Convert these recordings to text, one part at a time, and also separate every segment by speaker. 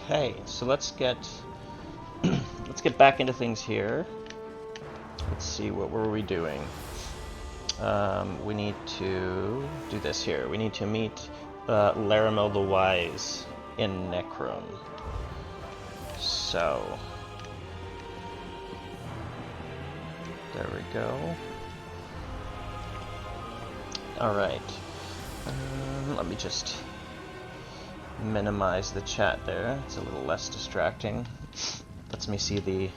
Speaker 1: Okay, so let's get let's get back into things here. Let's see, what were we doing? We need to do this here. We need to meet Laramel the Wise in Necrom. So there we go. All right. Let me just minimize the chat there. It's a little less distracting. Lets me see the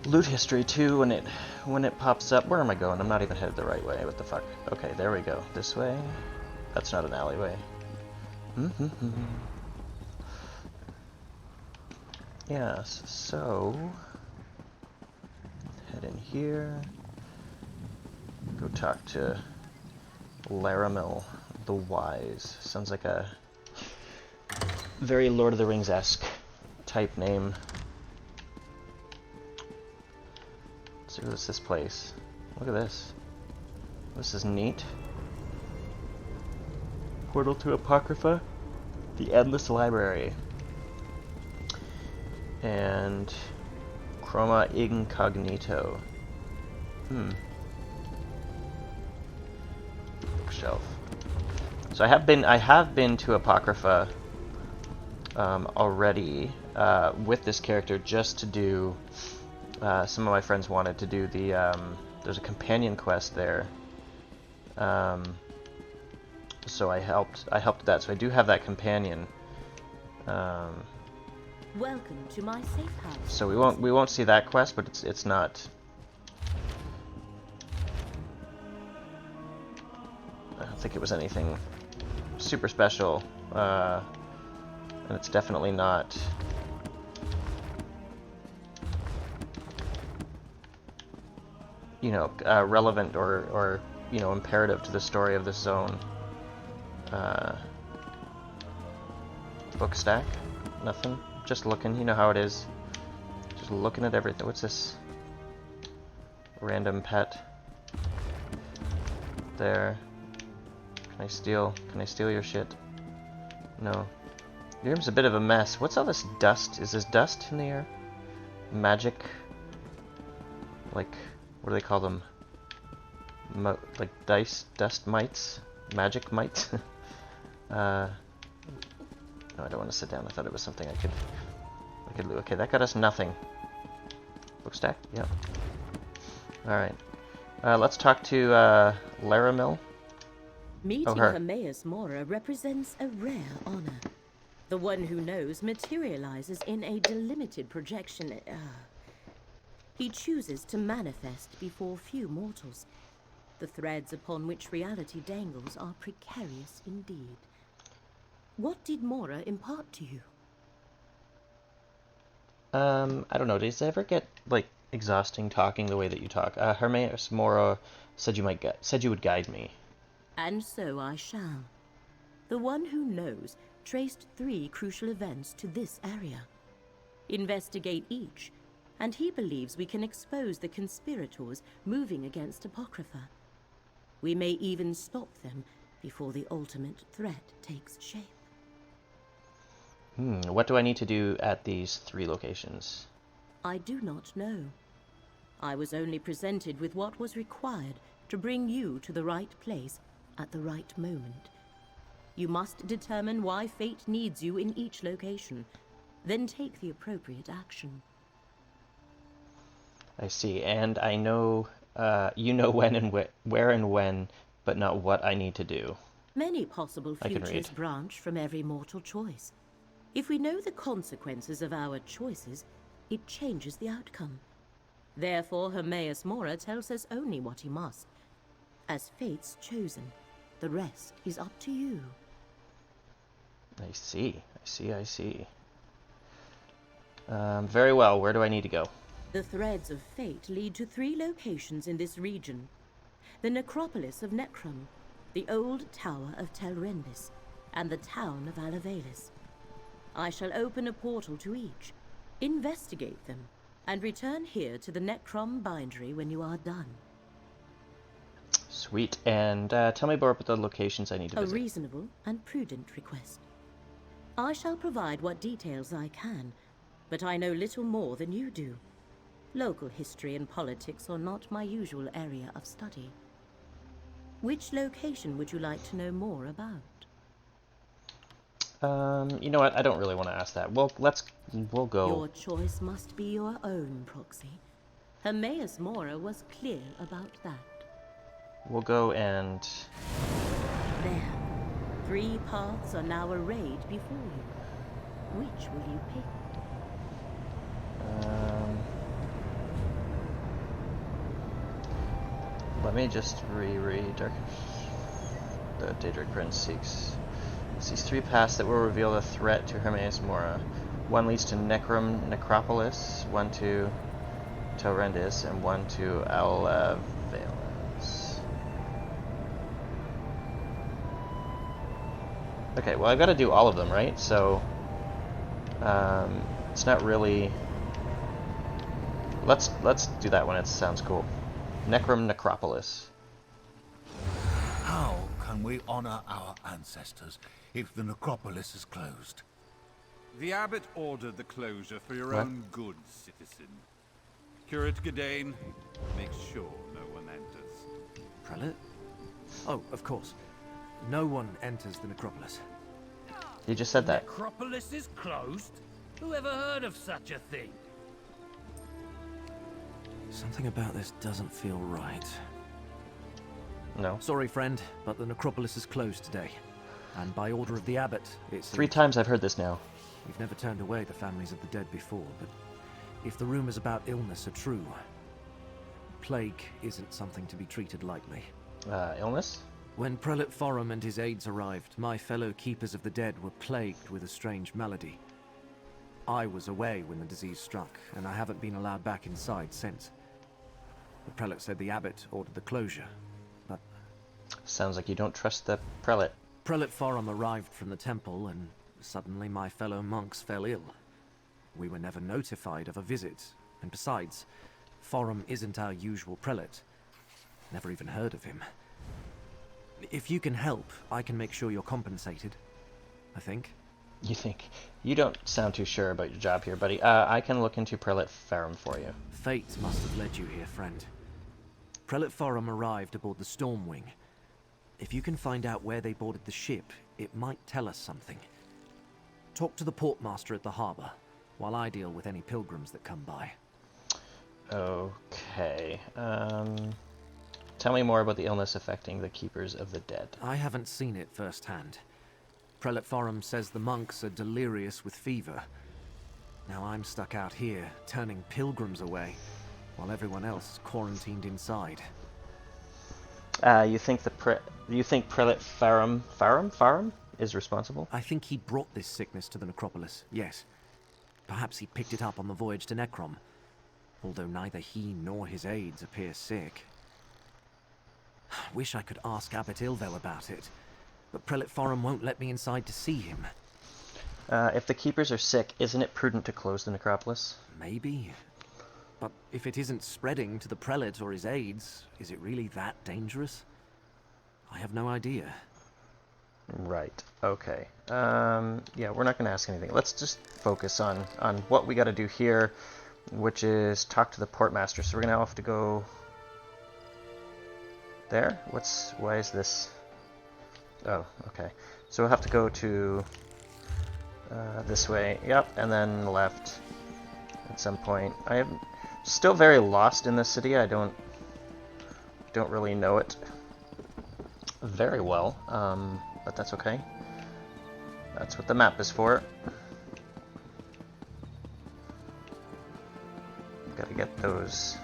Speaker 1: loot history too when it pops up. Where am I going? I'm not even headed the right way. What the fuck? Okay, there we go. This way? That's not an alleyway. Yes, so head in here. Go talk to Laramel the Wise. Sounds like a very Lord of the Rings-esque type name. So what's this place? Look at this. This is neat. Portal to Apocrypha. The Endless Library. And Chroma Incognito. Bookshelf. So I have been to Apocrypha already with this character just to do. Some of my friends wanted to do the. There's a companion quest there. So I helped that. So I do have that companion.
Speaker 2: Welcome to my safe house.
Speaker 1: So we won't see that quest, but it's not. I don't think it was anything super special, and it's definitely not. You know, relevant or you know, imperative to the story of this zone. Book stack, nothing. Just looking. You know how it is. Just looking at everything. What's this? Random pet. There. Can I steal your shit? No. Your room's a bit of a mess. What's all this dust? Is this dust in the air? Magic? Like, what do they call them? Like dust mites? Magic mites? No, I don't want to sit down. I thought it was something I could do. Okay, that got us nothing. Book stack? Yep. Alright. Let's talk to Laramil.
Speaker 2: Meeting Hermaeus Mora represents a rare honor. The one who knows materializes in a delimited projection. He chooses to manifest before few mortals. The threads upon which reality dangles are precarious indeed. What did Mora impart to you?
Speaker 1: I don't know. Does it ever get like exhausting talking the way that you talk? Hermaeus Mora said you would guide me.
Speaker 2: And so I shall. The one who knows traced 3 crucial events to this area. Investigate each, and he believes we can expose the conspirators moving against Apocrypha. We may even stop them before the ultimate threat takes shape.
Speaker 1: What do I need to do at these 3 locations?
Speaker 2: I do not know. I was only presented with what was required to bring you to the right place at the right moment. You must determine why fate needs you in each location, then take the appropriate action.
Speaker 1: I see, and I know, you know when and where and when, but not what I need to do.
Speaker 2: Many possible futures branch from every mortal choice. If we know the consequences of our choices, it changes the outcome. Therefore, Hermaeus Mora tells us only what he must. As fate's chosen, the rest is up to you.
Speaker 1: I see. Very well, where do I need to go?
Speaker 2: The threads of fate lead to 3 locations in this region. The necropolis of Necrom, the old tower of Telrendis, and the town of Alavelis. I shall open a portal to each, investigate them, and return here to the Necrom bindery when you are done.
Speaker 1: Sweet, and tell me more about the locations I need to visit.
Speaker 2: A reasonable and prudent request. I shall provide what details I can, but I know little more than you do. Local history and politics are not my usual area of study. Which location would you like to know more about?
Speaker 1: You know what? I don't really want to ask that. We'll go.
Speaker 2: Your choice must be your own, Proxy. Hermaeus Mora was clear about that.
Speaker 1: We'll go and...
Speaker 2: There. 3 paths are now arrayed before you. Which will you pick?
Speaker 1: Let me just reread the Daedric Prince sees 3 paths that will reveal the threat to Hermaeus Mora. One leads to Necrom Necropolis, one to Torrendis, and one to Alvalens. Okay, well I've got to do all of them, right? So it's not really. Let's do that one. It sounds cool. Necrom Necropolis.
Speaker 3: How can we honor our ancestors if the necropolis is closed?
Speaker 4: The abbot ordered the closure for your own good, citizen. Curate Gadain, make sure no one enters.
Speaker 5: Prelate? Oh, of course. No one enters the necropolis.
Speaker 1: You just said that.
Speaker 6: Necropolis is closed? Who ever heard of such a thing?
Speaker 5: Something about this doesn't feel right.
Speaker 1: No.
Speaker 5: Sorry, friend, but the necropolis is closed today. And by order of the abbot, it's...
Speaker 1: 3 times I've heard this now.
Speaker 5: We've never turned away the families of the dead before, but if the rumors about illness are true, plague isn't something to be treated lightly.
Speaker 1: Illness?
Speaker 5: When Prelate Forum and his aides arrived, my fellow keepers of the dead were plagued with a strange malady. I was away when the disease struck, and I haven't been allowed back inside since. The prelate said the abbot ordered the closure, but...
Speaker 1: Sounds like you don't trust the prelate.
Speaker 5: Prelate Forum arrived from the temple, and suddenly my fellow monks fell ill. We were never notified of a visit, and besides, Forum isn't our usual prelate. Never even heard of him. If you can help, I can make sure you're compensated. I think.
Speaker 1: You think? You don't sound too sure about your job here, buddy. I can look into Prelate Farum for you.
Speaker 5: Fate must have led you here, friend. Prelate Forum arrived aboard the Stormwing. If you can find out where they boarded the ship, it might tell us something. Talk to the portmaster at the harbor, while I deal with any pilgrims that come by.
Speaker 1: Okay. Tell me more about the illness affecting the Keepers of the Dead.
Speaker 5: I haven't seen it firsthand. Prelate Forum says the monks are delirious with fever. Now I'm stuck out here, turning pilgrims away, while everyone else is quarantined inside.
Speaker 1: You think Prelate Farum is responsible?
Speaker 5: I think he brought this sickness to the necropolis, yes. Perhaps he picked it up on the voyage to Necrom, although neither he nor his aides appear sick. Wish I could ask Abbot Ilvel about it, but Prelate Forum won't let me inside to see him.
Speaker 1: If the Keepers are sick, isn't it prudent to close the necropolis?
Speaker 5: Maybe. But if it isn't spreading to the prelate or his aides, is it really that dangerous? I have no idea.
Speaker 1: Right. Okay. Yeah, we're not going to ask anything. Let's just focus on what we got to do here, which is talk to the portmaster. So we're going to have to go there. Why is this? Oh, okay. So we'll have to go to this way. Yep, and then left at some point. I am still very lost in this city. I don't really know it very well, but that's okay. That's what the map is for. Gotta get those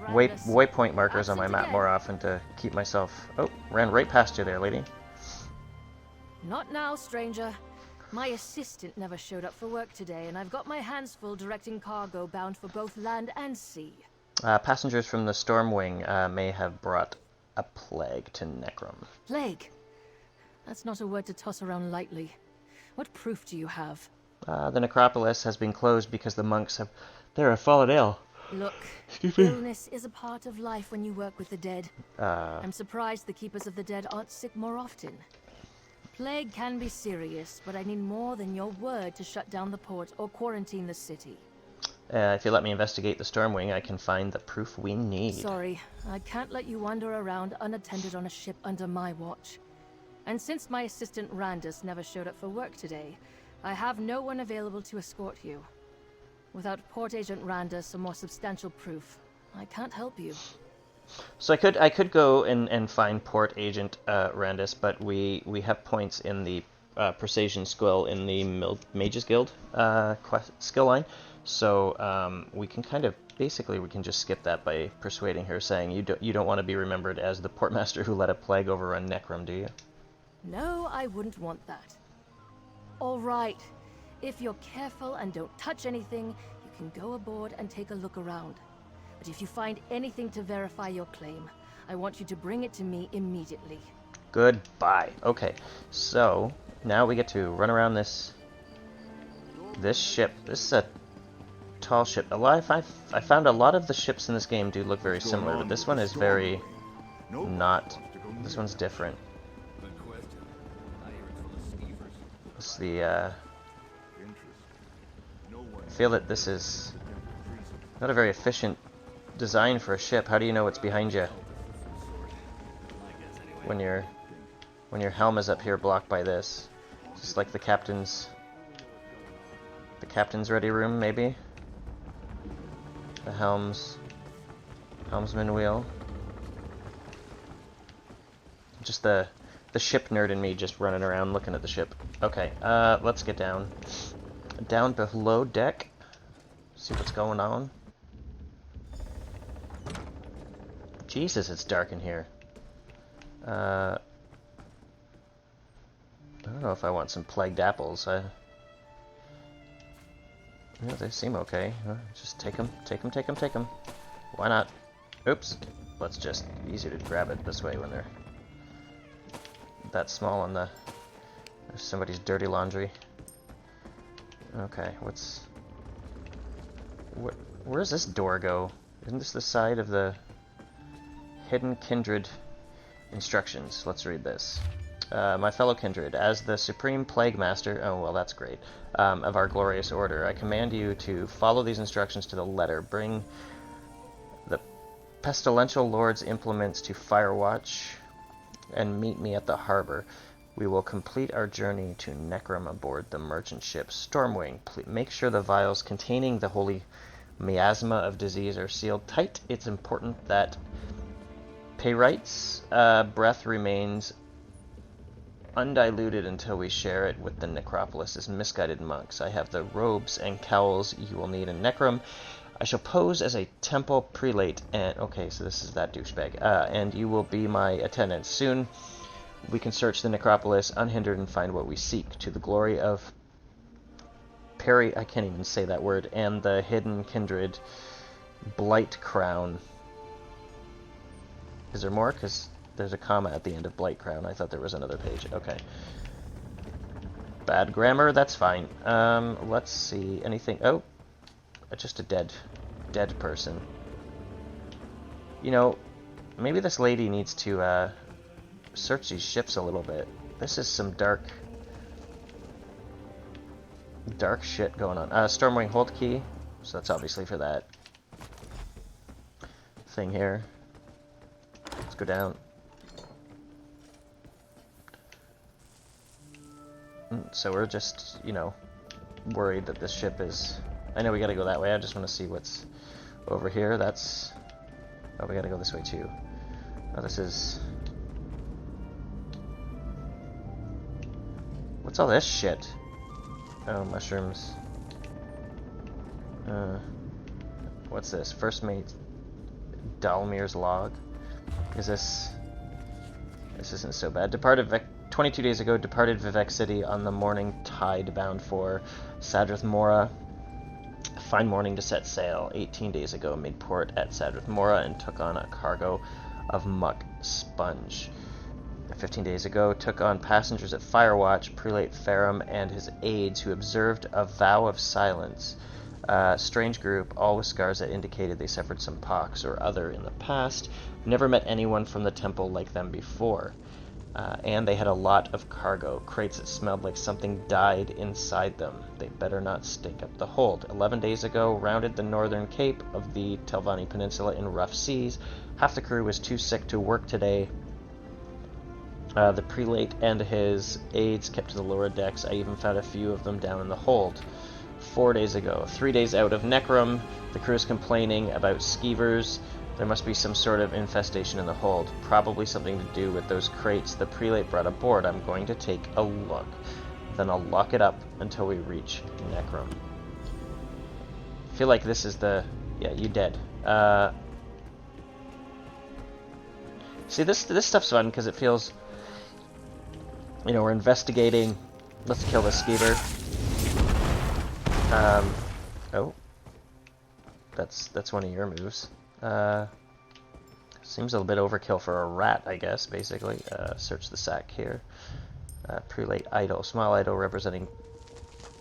Speaker 1: waypoint markers on my map more often to keep myself... Oh, ran right past you there, lady.
Speaker 7: Not now, stranger. My assistant never showed up for work today, and I've got my hands full directing cargo bound for both land and sea.
Speaker 1: Passengers from the Stormwing may have brought a plague to Necrom.
Speaker 7: Plague? That's not a word to toss around lightly. What proof do you have?
Speaker 1: The necropolis has been closed because the monks have... They're fallen ill.
Speaker 7: Look, illness is a part of life when you work with the dead.
Speaker 1: Uh,
Speaker 7: I'm surprised the Keepers of the Dead aren't sick more often. plague can be serious, but I need more than your word to shut down the port or quarantine the city.
Speaker 1: If you let me investigate the Stormwing, I can find the proof we need.
Speaker 7: Sorry, I can't let you wander around unattended on a ship under my watch. And since my assistant Randus never showed up for work today, I have no one available to escort you. Without Port Agent Randus or more substantial proof, I can't help you.
Speaker 1: So I could go and find Port Agent Randus, but we have points in the Precision skill in the Mages Guild skill line, so we can kind of we can just skip that by persuading her, saying you don't want to be remembered as the portmaster who let a plague overrun Necrom, do you?
Speaker 7: No, I wouldn't want that. All right, if you're careful and don't touch anything, you can go aboard and take a look around. But if you find anything to verify your claim, I want you to bring it to me immediately.
Speaker 1: Goodbye. Okay, so now we get to run around this ship. This is a tall ship. I found a lot of the ships in this game do look very similar, but this one is very not. This one's different. It's the I feel that this is not a very efficient design for a ship. How do you know what's behind you when your helm is up here blocked by this? Just like the captain's ready room, maybe. The helmsman wheel. Just the ship nerd in me just running around looking at the ship. Okay, let's get down below deck. See what's going on. Jesus, it's dark in here. I don't know if I want some plagued apples. Yeah, they seem okay. Just take them. Why not? Oops. Let's just easier to grab it this way when they're that small on the somebody's dirty laundry. Okay, where does this door go? Isn't this the side of the Hidden Kindred instructions? Let's read this. My fellow kindred, as the Supreme Plague Master, oh well that's great, of our glorious order, I command you to follow these instructions to the letter. Bring the pestilential lord's implements to Firewatch and meet me at the harbor. We will complete our journey to Necrom aboard the merchant ship Stormwing. Make sure the vials containing the holy miasma of disease are sealed tight. It's important that Payrite's breath remains undiluted until we share it with the necropolis's misguided monks. I have the robes and cowls you will need in Necrom. I shall pose as a temple prelate, and okay, so this is that douchebag, and you will be my attendant. Soon we can search the necropolis unhindered and find what we seek, to the glory of I can't even say that word, and the Hidden Kindred Blight Crown. Is there more? Because there's a comma at the end of Blight Crown. I thought there was another page. Okay. Bad grammar, that's fine. Let's see. Anything? Oh, just a dead person. You know, maybe this lady needs to search these ships a little bit. This is some dark shit going on. Stormwing hold key, so that's obviously for that thing here. Let's go down. So we're just, you know, worried that this ship is... I know we gotta go that way, I just want to see what's over here. That's... Oh, we gotta go this way too. Oh, this is... What's all this shit? Oh, mushrooms. What's this? First mate Dalmir's log. Is this... This isn't so bad. 22 days ago, departed Vivek City on the morning tide bound for Sadrith Mora. A fine morning to set sail. 18 days ago, made port at Sadrith Mora and took on a cargo of muck sponge. 15 days ago, took on passengers at Firewatch, Prelate Ferrum and his aides, who observed a vow of silence. Strange group, all with scars that indicated they suffered some pox or other in the past. Never met anyone from the temple like them before. And they had a lot of cargo, crates that smelled like something died inside them. They better not stink up the hold. 11 days ago, rounded the northern cape of the Telvanni Peninsula in rough seas. Half the crew was too sick to work today. The prelate and his aides kept to the lower decks. I even found a few of them down in the hold. 4 days ago, 3 days out of Necrom, the crew is complaining about skeevers. There must be some sort of infestation in the hold. Probably something to do with those crates the prelate brought aboard. I'm going to take a look. Then I'll lock it up until we reach Necrom. I feel like this is the... Yeah, you dead. See, this stuff's fun because it feels... You know, we're investigating. Let's kill this skeever. Oh. That's one of your moves. Seems a little bit overkill for a rat, I guess, basically. Search the sack here. Prelate idol. Small idol representing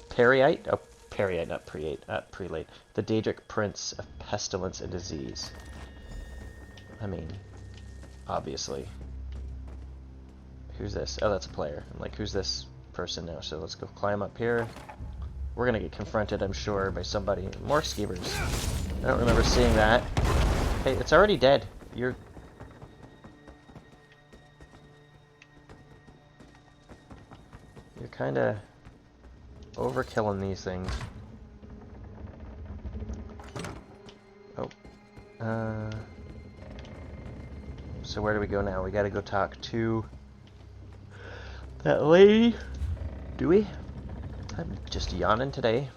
Speaker 1: Periite? Oh, Periite, not Prelate. The Daedric Prince of Pestilence and Disease. I mean, obviously. Who's this? Oh, that's a player. I'm like, who's this person now? So let's go climb up here. We're gonna get confronted, I'm sure, by somebody. More skeevers. I don't remember seeing that. Hey, it's already dead. You're kinda overkilling these things. Oh. So where do we go now? We gotta go talk to that lady. Do we? I'm just yawning today.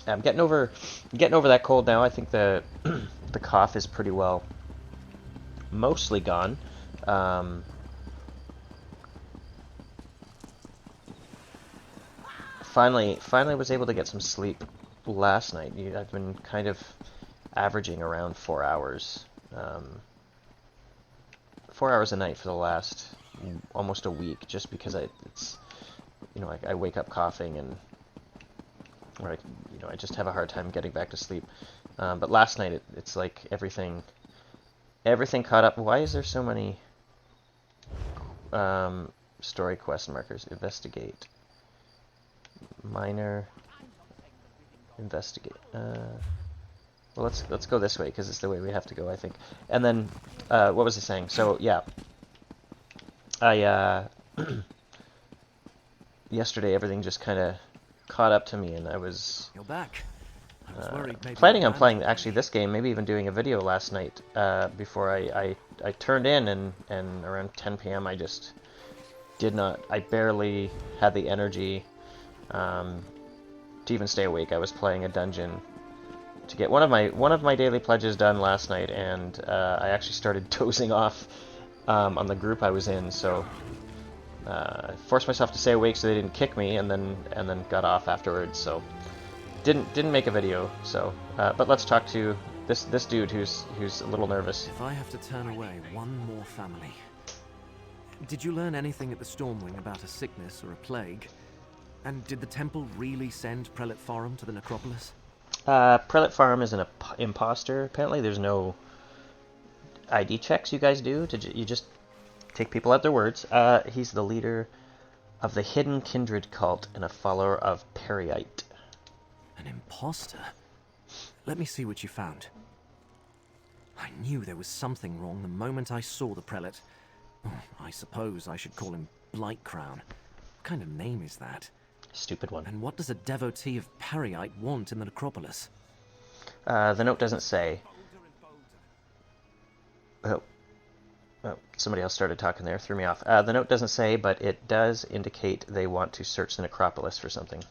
Speaker 1: I'm getting over that cold now. I think the the cough is pretty well mostly gone. Finally was able to get some sleep last night. I've been kind of averaging around 4 hours. 4 hours a night for the last almost a week, just because it's you know, I wake up coughing and I just have a hard time getting back to sleep. But last night it's like everything caught up. Why is there so many story quest markers? Investigate, minor, investigate. Well, let's go this way because it's the way we have to go, I think. And then what was I saying? So yeah, I yesterday everything just kind of caught up to me, and I was
Speaker 5: You're back. I was worried maybe
Speaker 1: planning on playing actually this game, maybe even doing a video last night before I turned in, and around 10 p.m. I just did not. I barely had the energy to even stay awake. I was playing a dungeon to get one of my daily pledges done last night, and I actually started dozing off on the group I was in. So I forced myself to stay awake so they didn't kick me, and then got off afterwards. So didn't make a video. So but let's talk to this dude who's a little nervous.
Speaker 5: If I have to turn away one more family. Did you learn anything at the Stormwing about a sickness or a plague? And did the temple really send Prelate Forum to the necropolis?
Speaker 1: Prelate Forum is an imposter. Apparently there's no ID checks you guys do. You just take people at their words. He's the leader of the Hidden Kindred cult and a follower of Periite.
Speaker 5: An imposter? Let me see what you found. I knew there was something wrong the moment I saw the prelate. I suppose I should call him Blightcrown. What kind of name is that?
Speaker 1: Stupid one.
Speaker 5: And what does a devotee of Periite want in the necropolis?
Speaker 1: The note doesn't say. Oh, somebody else started talking there, threw me off. The note doesn't say, but it does indicate they want to search the necropolis for something.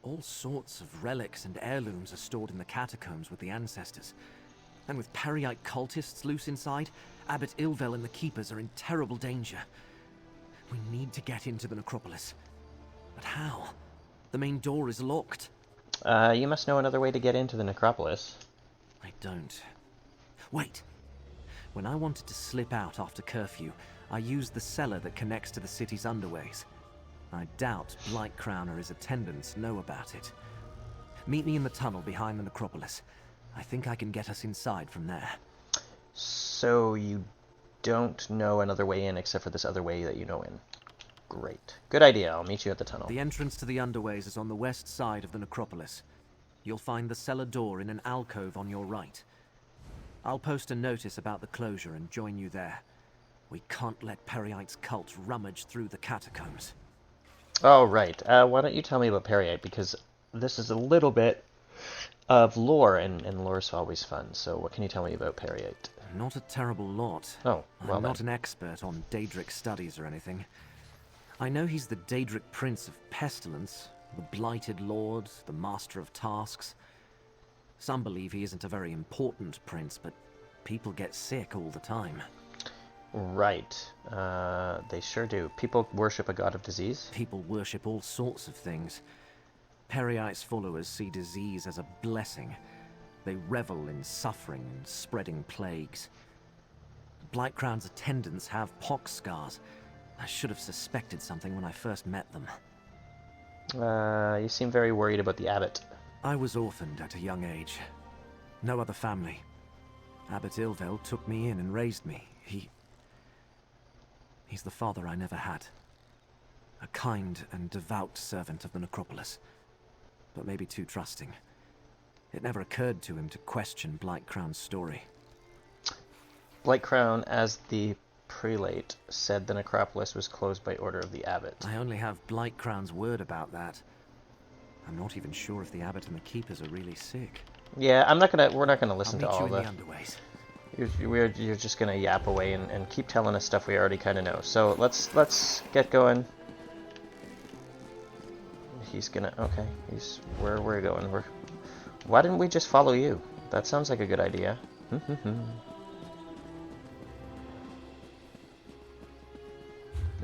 Speaker 5: All sorts of relics and heirlooms are stored in the catacombs with the ancestors. And with Periite cultists loose inside, Abbot Ilvel and the Keepers are in terrible danger. We need to get into the necropolis. But how? The main door is locked.
Speaker 1: You must know another way to get into the necropolis.
Speaker 5: I don't. Wait. When I wanted to slip out after curfew, I used the cellar that connects to the city's underways. I doubt Blightcrown or his attendants know about it. Meet me in the tunnel behind the necropolis. I think I can get us inside from there.
Speaker 1: So you don't know another way in except for this other way that you know in. Great. Good idea. I'll meet you at the tunnel.
Speaker 5: The entrance to the underways is on the west side of the necropolis. You'll find the cellar door in an alcove on your right. I'll post a notice about the closure and join you there. We can't let Periite's cult rummage through the catacombs.
Speaker 1: Oh, right. Why don't you tell me about Periite, because this is a little bit of lore, and lore's always fun. So what can you tell me about Periite?
Speaker 5: Not a terrible lot.
Speaker 1: Oh, well
Speaker 5: I'm not
Speaker 1: then.
Speaker 5: an expert on Daedric studies or anything. I know he's the Daedric Prince of Pestilence, the Blighted Lord, the Master of Tasks. Some believe he isn't a very important prince, but people get sick all the time.
Speaker 1: Right. They sure do. People worship a god of disease?
Speaker 5: People worship all sorts of things. Periite's followers see disease as a blessing. They revel in suffering and spreading plagues. Blightcrown's attendants have pox scars. I should have suspected something when I first met them.
Speaker 1: You seem very worried about the abbot.
Speaker 5: I was orphaned at a young age. No other family. Abbot Ilvel took me in and raised me. He's the father I never had. A kind and devout servant of the necropolis. But maybe too trusting. It never occurred to him to question Blightcrown's story.
Speaker 1: Blightcrown, as the prelate, said the necropolis was closed by order of the abbot.
Speaker 5: I only have Blightcrown's word about that. I'm not even sure if the abbot and the keepers are really sick.
Speaker 1: Yeah, we're not gonna listen to all
Speaker 5: the underways.
Speaker 1: You're just gonna yap away and keep telling us stuff we already kind of know. So let's get going. He's gonna, okay, where we're going. Why didn't we just follow you? That sounds like a good idea.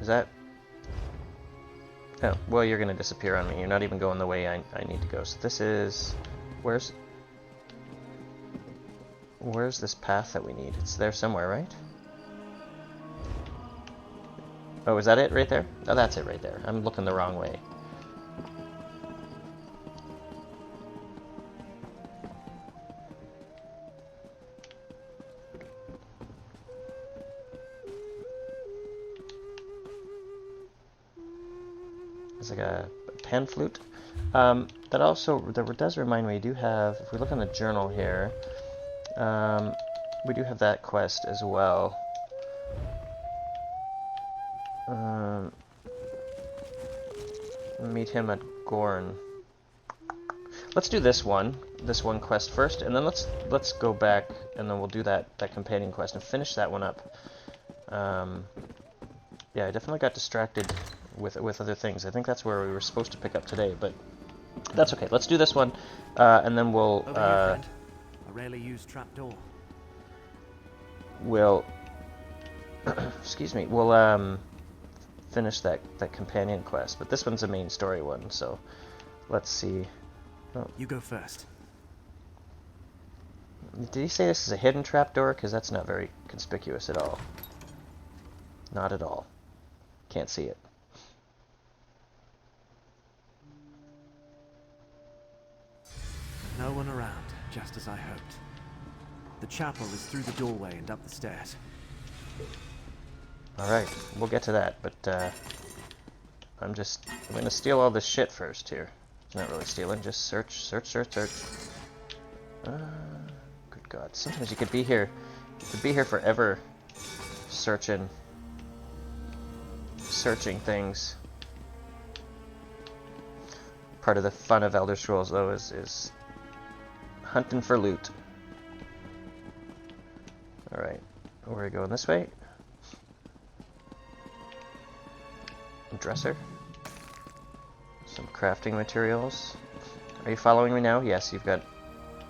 Speaker 1: Is that... Oh, well, you're gonna disappear on me. You're not even going the way I need to go. So this is... Where's this path that we need? It's there somewhere, right? Oh, is that it right there? Oh, that's it right there. I'm looking the wrong way. It's like a pan flute. That does remind me, we do have, if we look on the journal here, we do have that quest as well. Meet him at Gorn. Let's do this one quest first, and then let's go back, and then we'll do that companion quest and finish that one up. Yeah, I definitely got distracted with other things. I think that's where we were supposed to pick up today, but that's okay. Let's do this one, and then we'll.
Speaker 5: Over here, friend. A rarely used trapdoor.
Speaker 1: We'll. Excuse me. We'll finish that companion quest, but this one's a main story one. So, let's see. Oh.
Speaker 5: You go first.
Speaker 1: Did he say this is a hidden trapdoor? Because that's not very conspicuous at all. Not at all. Can't see it.
Speaker 5: No one around, just as I hoped. The chapel is through the doorway and up the stairs.
Speaker 1: Alright, we'll get to that, but I'm gonna steal all this shit first here. It's not really stealing, just search. Good God, sometimes you could be here forever searching things. Part of the fun of Elder Scrolls, though, is hunting for loot. Alright, where are we going? This way? Dresser. Some crafting materials. Are you following me now? Yes, you've got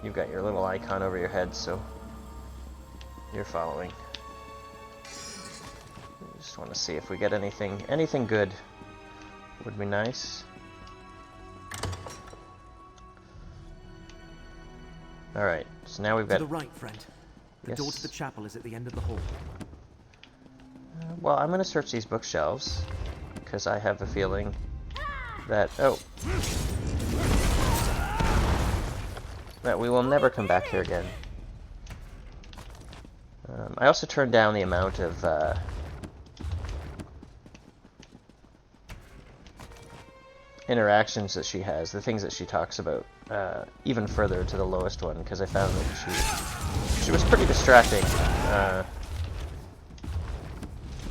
Speaker 1: your little icon over your head, so you're following. Just want to see if we get anything good. Would be nice. Alright, so now we've got...
Speaker 5: To the right, friend. The door to the chapel is at the end of the hall.
Speaker 1: Well, I'm going to search these bookshelves, because I have a feeling that... Oh! That we will never come back here again. I also turned down the amount of interactions that she has, the things that she talks about, even further to the lowest one, because I found that she was pretty distracting.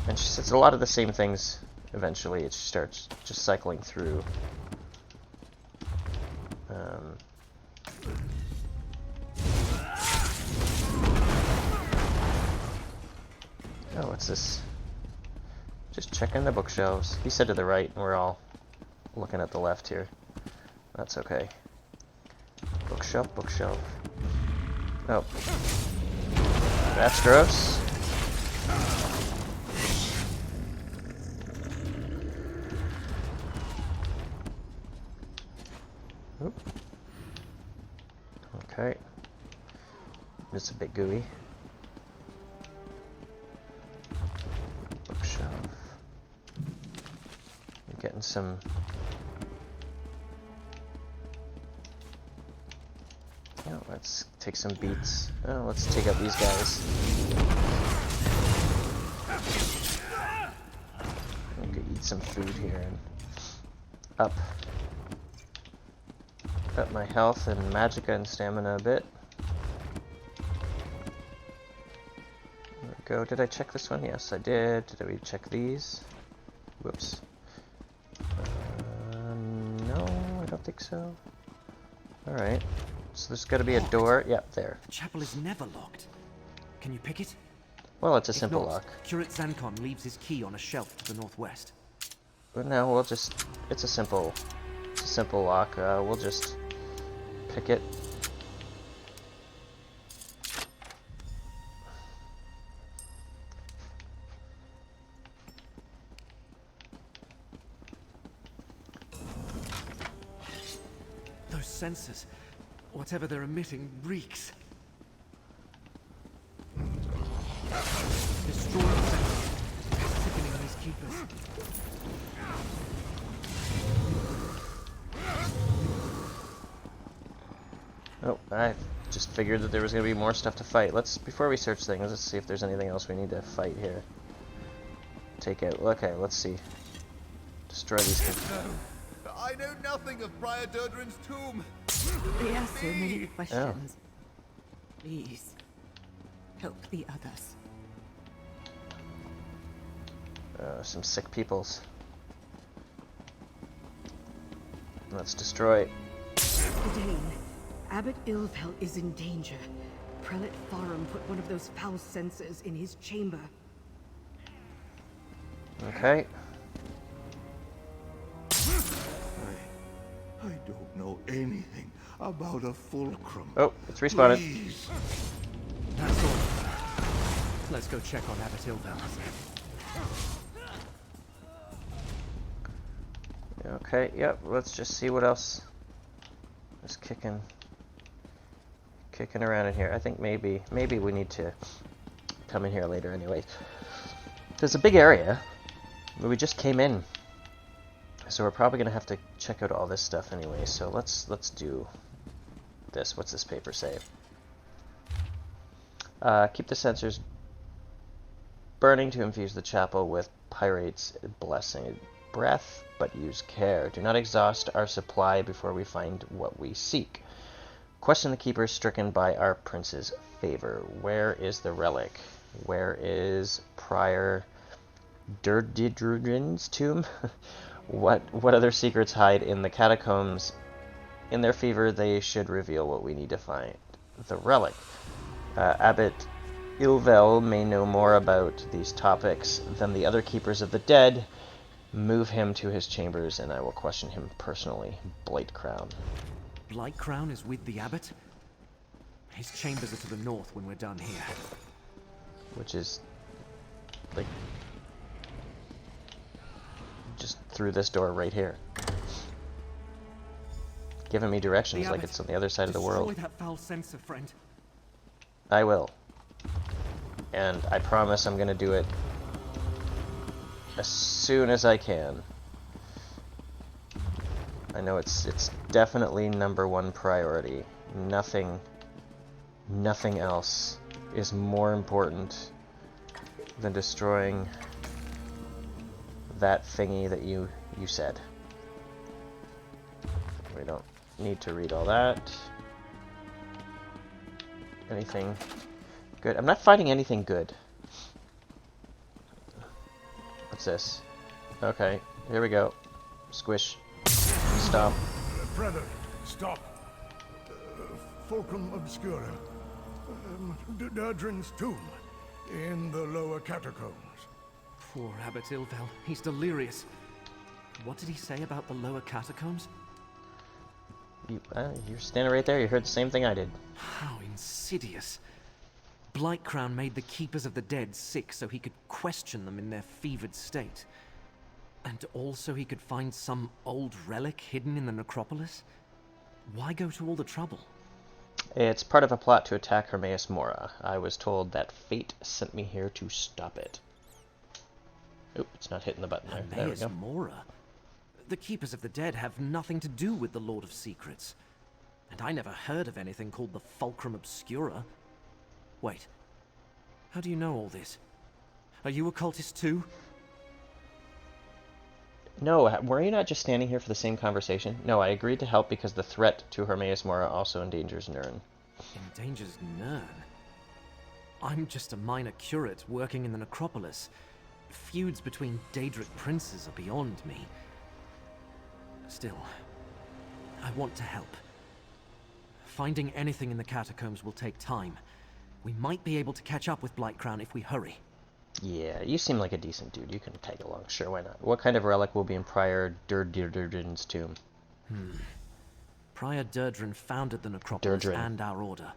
Speaker 1: And she says a lot of the same things eventually. It starts just cycling through. Oh, what's this? Just checking the bookshelves. He said to the right, and we're all looking at the left here. That's okay. Bookshelf, bookshelf. Oh. That's gross. Oop. Okay. It's a bit gooey. Bookshelf. You're getting some... Oh, let's take some beets. Oh, let's take out these guys. I could eat some food here and up my health and magicka and stamina a bit. There we go. Did I check this one? Yes, I did. Did we check these? Whoops. No, I don't think so. Alright. So there's got to be a door. Yep, there.
Speaker 5: The chapel is never locked. Can you pick it?
Speaker 1: Well, it's a
Speaker 5: If
Speaker 1: simple
Speaker 5: not,
Speaker 1: lock.
Speaker 5: Curate Zancon leaves his key on a shelf to the northwest.
Speaker 1: But no, we'll just... It's a simple lock. We'll just pick it.
Speaker 5: Those sensors, whatever they're emitting, reeks. Destroy the sensors. Sickening these keepers.
Speaker 1: Oh, I just figured that there was going to be more stuff to fight. Before we search things, let's see if there's anything else we need to fight here. Take out. Okay, let's see. Destroy these things.
Speaker 3: No, I know nothing of Briar Dodrin's tomb.
Speaker 2: They ask so many questions. Please, help the others.
Speaker 1: Some sick peoples. Let's destroy.
Speaker 2: Dane, Abbot Ilvel is in danger. Prelate Farum put one of those foul sensors in his chamber.
Speaker 1: Okay.
Speaker 3: I don't know anything about a fulcrum.
Speaker 1: Oh, it's respawned.
Speaker 3: Please.
Speaker 5: That's all. Let's go check on Abbot Ilvel.
Speaker 1: Okay, yep, let's just see what else is kicking around in here. I think maybe we need to come in here later anyway. There's a big area where we just came in. So we're probably going to have to check out all this stuff anyway. So let's do this. What's this paper say? Keep the sensors burning to infuse the chapel with Pyrate's blessing. Breath, but use care. Do not exhaust our supply before we find what we seek. Question the keeper stricken by our prince's favor. Where is the relic? Where is Prior Durdidrudrin's tomb? What other secrets hide in the catacombs? In their favor, they should reveal what we need to find. The relic. Abbot Ilvel may know more about these topics than the other keepers of the dead. Move him to his chambers, and I will question him personally. Blight Crown.
Speaker 5: Blight Crown is with the abbot? His chambers are to the north when we're done here.
Speaker 1: Which is... like... just through this door right here. Giving me directions like it's on the other side of the world.
Speaker 5: Destroy that foul sensor, friend.
Speaker 1: I will. And I promise I'm gonna do it as soon as I can. I know it's definitely #1 priority. Nothing else is more important than destroying that thingy that you said. We don't need to read all that. Anything good? I'm not finding anything good. What's this? Okay, here we go. Squish. Stop.
Speaker 8: Brother, stop. Fulcrum Obscura. Durdrin's tomb in the lower catacombs.
Speaker 5: Poor Abbot Ilvel. He's delirious. What did he say about the lower catacombs?
Speaker 1: You're standing right there. You heard the same thing I did.
Speaker 5: How insidious. Blightcrown made the Keepers of the Dead sick so he could question them in their fevered state. And also he could find some old relic hidden in the necropolis? Why go to all the trouble?
Speaker 1: It's part of a plot to attack Hermaeus Mora. I was told that fate sent me here to stop it. Oop, it's not hitting the button there. There we
Speaker 5: Hermaeus
Speaker 1: go.
Speaker 5: Mora? The Keepers of the Dead have nothing to do with the Lord of Secrets. And I never heard of anything called the Fulcrum Obscura. Wait, how do you know all this? Are you a cultist too?
Speaker 1: No, were you not just standing here for the same conversation? No, I agreed to help because the threat to Hermaeus Mora also endangers Nirn.
Speaker 5: Endangers Nirn? I'm just a minor curate working in the necropolis. Feuds between Daedric princes are beyond me. Still, I want to help. Finding anything in the catacombs will take time. We might be able to catch up with Blightcrown if we hurry.
Speaker 1: Yeah, you seem like a decent dude. You can tag along. Sure, why not? What kind of relic will be in Prior Durdrin's tomb?
Speaker 5: Prior Durdrin founded the necropolis
Speaker 1: Durdrin.
Speaker 5: and our order.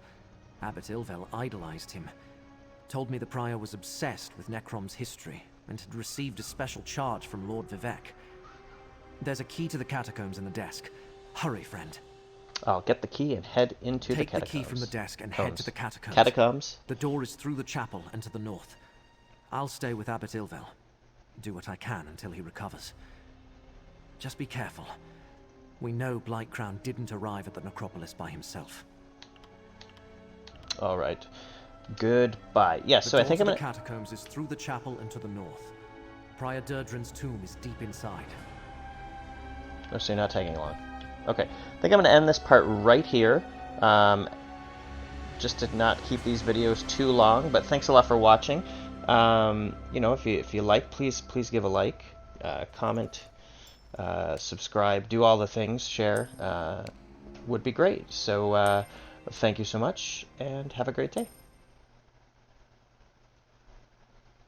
Speaker 5: Abbot Ilvel idolized him. Told me the prior was obsessed with Necrom's history and had received a special charge from Lord Vivek. There's a key to the catacombs in the desk. Hurry, friend.
Speaker 1: I'll get the key and head into the
Speaker 5: Take
Speaker 1: catacombs.
Speaker 5: the key from the desk and head to the catacombs.
Speaker 1: Catacombs?
Speaker 5: The door is through the chapel and to the north. I'll stay with Abbot Ilvel. Do what I can until he recovers. Just be careful. We know Blightcrown didn't arrive at the necropolis by himself.
Speaker 1: All right. Goodbye. Yes, so I think I'm
Speaker 5: The
Speaker 1: gonna.
Speaker 5: door to the catacombs is through the chapel and to the north. Prior Durdrin's tomb is deep inside.
Speaker 1: Oh, so you're not tagging along. Okay. I think I'm gonna end this part right here. Just to not keep these videos too long. But thanks a lot for watching. You know, if you like, please give a like, comment, subscribe, do all the things, share. Would be great. So thank you so much, and have a great day.